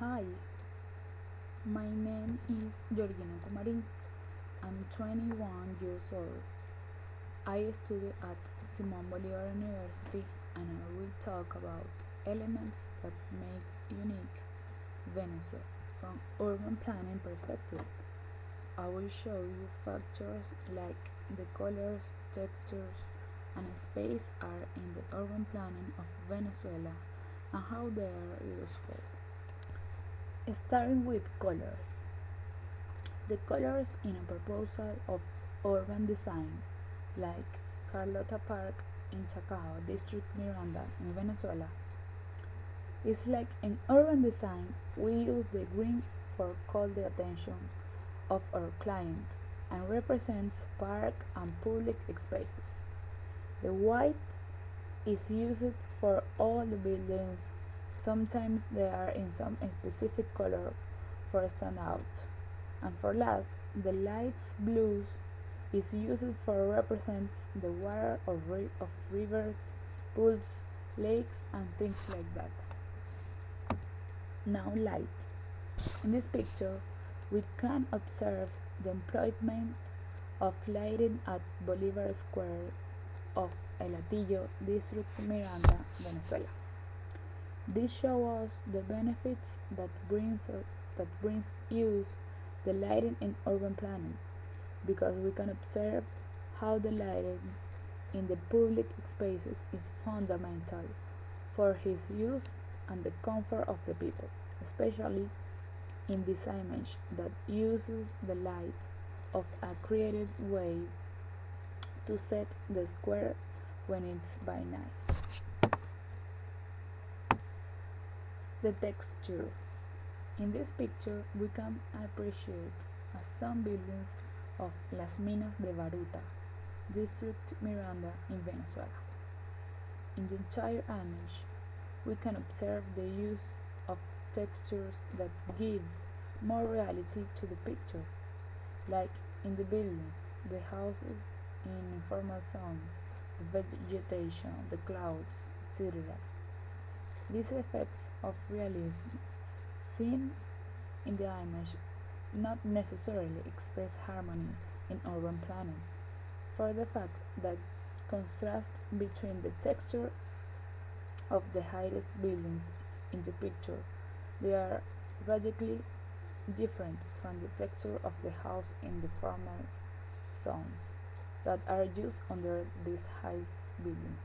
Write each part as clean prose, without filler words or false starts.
Hi, my name is Giorgina Cumarín. I'm 21 years old. I study at Simon Bolivar University and I will talk about elements that makes unique Venezuela from urban planning perspective. I will show you factors like the colors, textures, and space are in the urban planning of Venezuela and how they are useful. Starting with colors. The colors in a proposal of urban design, like Carlota Park in Chacao, District Miranda in Venezuela, is like in urban design, we use the green for call the attention of our client and represents park and public spaces. The white is used for all the buildings. Sometimes they are in some specific color for stand out. And for last, the light blues is used for represents the water of rivers, pools, lakes, and things like that. Now light. In this picture, we can observe the employment of lighting at Bolivar Square of El Hatillo, District Miranda, Venezuela. This shows us the benefits that brings use the lighting in urban planning because we can observe how the lighting in the public spaces is fundamental for his use and the comfort of the people, especially in this image that uses the light of a creative way to set the square when it's by night. The texture. In this picture, we can appreciate some buildings of Las Minas de Baruta, District Miranda in Venezuela. In the entire image, we can observe the use of textures that gives more reality to the picture, like in the buildings, the houses in informal zones, the vegetation, the clouds, etc. These effects of realism seen in the image not necessarily express harmony in urban planning, for the fact that contrast between the texture of the highest buildings in the picture, they are radically different from the texture of the house in the formal zones that are used under these high buildings.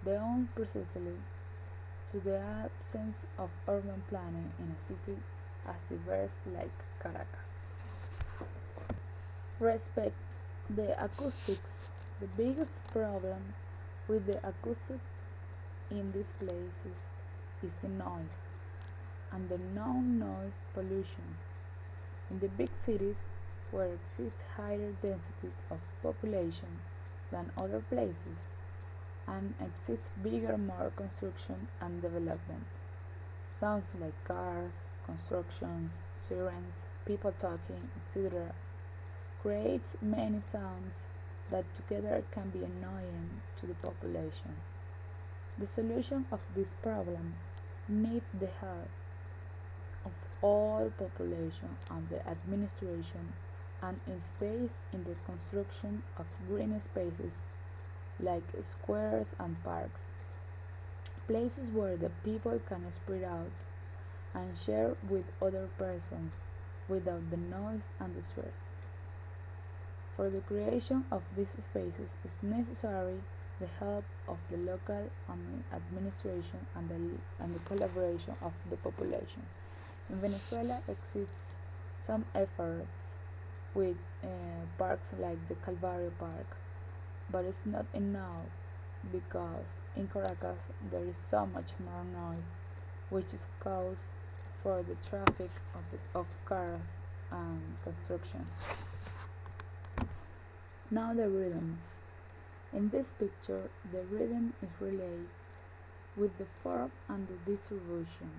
They owe precisely to the absence of urban planning in a city as diverse like Caracas. Respect the acoustics. The biggest problem with the acoustics in these places is the noise and the non-noise pollution. In the big cities, where exists higher density of population than other places, and exists bigger more construction and development. Sounds like cars, constructions, sirens, people talking, etc. creates many sounds that together can be annoying to the population. The solution of this problem needs the help of all population and the administration and in space in the construction of green spaces like squares and parks, places where the people can spread out and share with other persons without the noise and the stress. For the creation of these spaces is necessary the help of the local administration and the collaboration of the population. In Venezuela exists some efforts with parks like the Calvario Park, but it's not enough because in Caracas there is so much more noise which is cause for the traffic of cars and construction. Now the rhythm. In this picture the rhythm is relayed with the form and the distribution.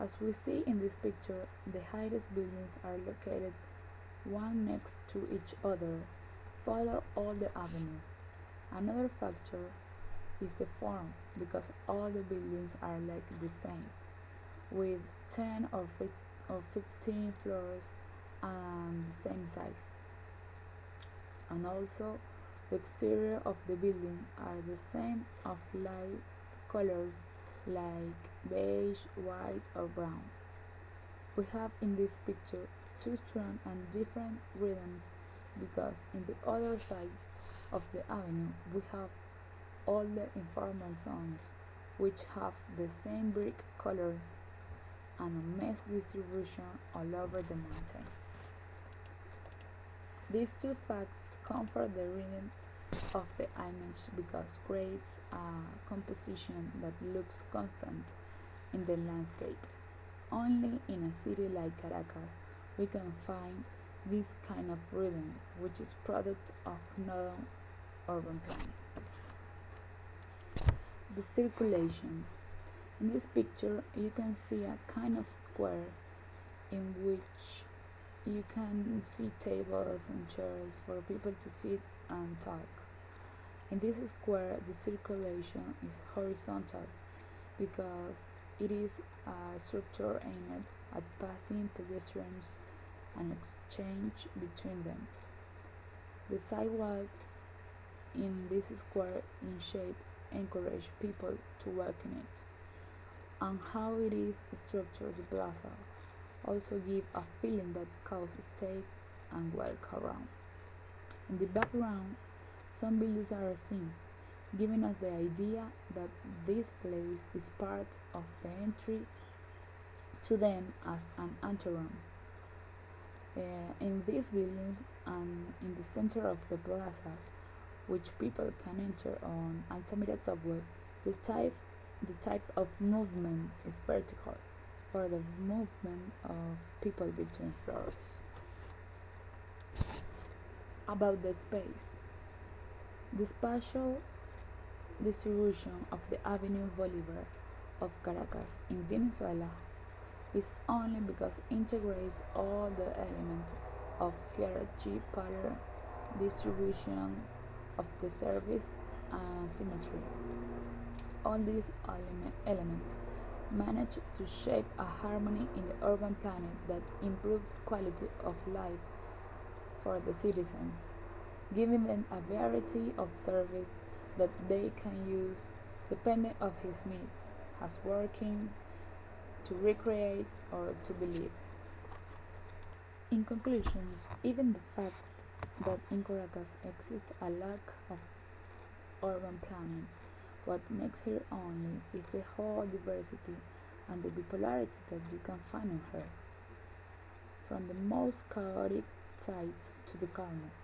As we see in this picture, the highest buildings are located one next to each other, follow all the avenue. Another factor is the form because all the buildings are like the same. with 10 or 15 floors and the same size. And also, the exterior of the building are the same of light colors like beige, white, or brown. We have in this picture two strong and different rhythms because in the other side of the avenue we have all the informal zones which have the same brick colors and a mass distribution all over the mountain. These two facts comfort the reading of the image because creates a composition that looks constant in the landscape. Only in a city like Caracas we can find this kind of rhythm which is product of modern urban planning. The circulation. In this picture you can see a kind of square in which you can see tables and chairs for people to sit and talk. In this square the circulation is horizontal because it is a structure aimed at passing pedestrians and exchange between them. The sidewalks in this square in shape encourage people to walk in it, and how it is structured the plaza also give a feeling that causes stay and walk around. In the background, some buildings are seen, giving us the idea that this place is part of the entry to them as an anteroom. In these buildings and in the center of the plaza, which people can enter on Altamira subway, the type, the type of movement is vertical for the movement of people between floors. About the space, the spatial distribution of the Avenue Bolivar of Caracas in Venezuela is only because it integrates all the elements of hierarchy, pattern, distribution of the service, and symmetry. All these elements manage to shape a harmony in the urban planning that improves quality of life for the citizens, giving them a variety of service that they can use depending of his needs, as working, to recreate, or to believe. In conclusions, even the fact that in Caracas exists a lack of urban planning, what makes her only is the whole diversity and the bipolarity that you can find on her, from the most chaotic sides to the calmest.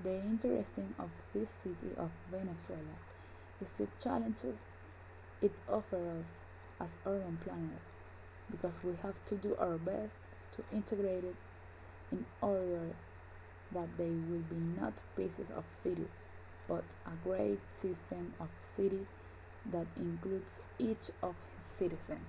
The interesting of this city of Venezuela is the challenges it offers us as urban planners, because we have to do our best to integrate it in order that they will be not pieces of cities, but a great system of city that includes each of its citizens.